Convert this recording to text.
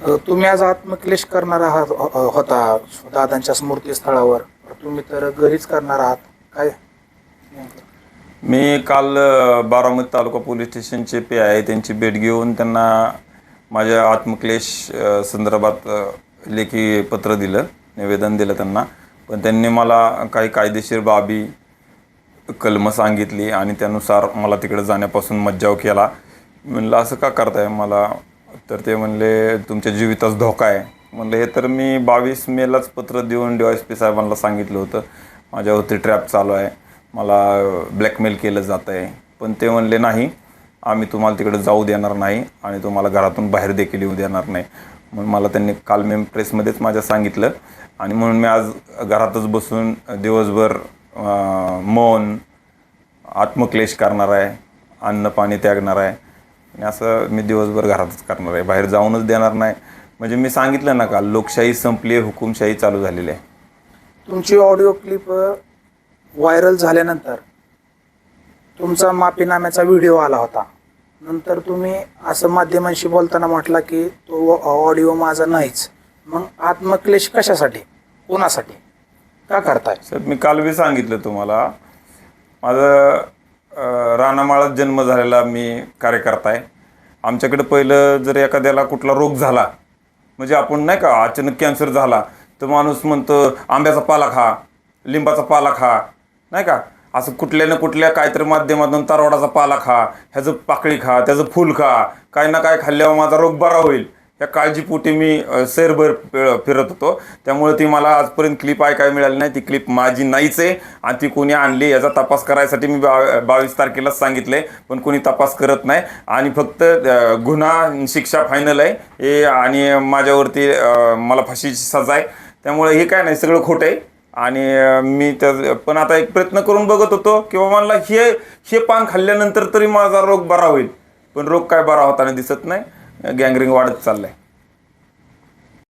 तुम्ही आज आत्मक्लेश करणार आहात होता दादांच्या स्मृतीस्थळावर. तुम्ही तर घरीच करणार आहात काय? मी काल बारामती तालुका पोलीस स्टेशनचे PI त्यांची भेट घेऊन त्यांना माझ्या आत्मक्लेश संदर्भात लेखी पत्र दिलं, निवेदन दिलं त्यांना. पण त्यांनी मला काही कायदेशीर बाबी कलमं सांगितली आणि त्यानुसार मला तिकडे जाण्यापासून मज्जाव केला. म्हणलं असं का करताय मला? तर ते म्हणले तुमच्या जीवितास धोका आहे. म्हणलं हे तर मी 22 मेलाच पत्र देऊन DYSP साहेबांना सांगितलं होतं, माझ्यावरती ट्रॅप चालू आहे, मला ब्लॅकमेल केलं जात आहे. पण ते म्हणले नाही, आम्ही तुम्हाला तिकडे जाऊ देणार नाही आणि तुम्हाला घरातून बाहेर देखील येऊ देणार नाही. म्हणून मला त्यांनी काल मी प्रेसमध्येच माझ्या सांगितलं आणि म्हणून मी आज घरातच बसून दिवसभर मौन आत्मक्लेश करणार आहे, अन्न पाणी त्यागणार आहे आणि असं मी दिवसभर घरातच करणार आहे, बाहेर जाऊनच देणार नाही. म्हणजे मी सांगितलं ना काल, लोकशाही संपली आहे, हुकुमशाही चालू झालेली आहे. तुमची ऑडिओ क्लिप व्हायरल झाल्यानंतर तुमचा माफीनाम्याचा व्हिडिओ आला होता. नंतर तुम्ही असं माध्यमांशी बोलताना म्हटला की तो ऑडिओ माझा नाहीच. मग आत्मक्लेश कशासाठी, कोणासाठी, का करताय? साहेब मी काल बी सांगितलं तुम्हाला, माझं रानामाळात जन्म झालेला मी कार्यकर्ता आहे. आमच्याकडे पहिलं जर एखाद्याला कुठला रोग झाला, म्हणजे आपण नाही का अचानक कॅन्सर झाला तर माणूस म्हणतो आंब्याचा पाला खा, लिंबाचा पाला खा, नाही का, असं कुठल्या ना कुठल्या काहीतरी माध्यमातून तरवडाचा पाला खा, ह्याचं पाकळी खा, त्याचं फूल खा, काय ना काय खाल्ल्यावर माझा रोग बरा होईल, या काळजीपोटी मी सैरभर फिरत होतो. त्यामुळे ती मला आजपर्यंत क्लिप ऐकायला मिळाली नाही. ती क्लिप माझी नाहीच आहे आणि ती कोणी आणली याचा तपास करायसाठी मी 22 तारखेलाच सांगितलं आहे, पण कोणी तपास करत नाही आणि फक्त गुन्हा शिक्षा फायनल आहे हे आणि माझ्यावरती मला फाशीची सजा आहे. त्यामुळे हे काय नाही, सगळं खोटं आहे. आणि मी त्या पण आता एक प्रयत्न करून बघत होतो किंवा मला हे पान खाल्ल्यानंतर तरी माझा रोग बरा होईल, पण रोग काय बरा होताना दिसत नाही. गँगरिंग वाढत चाललंय.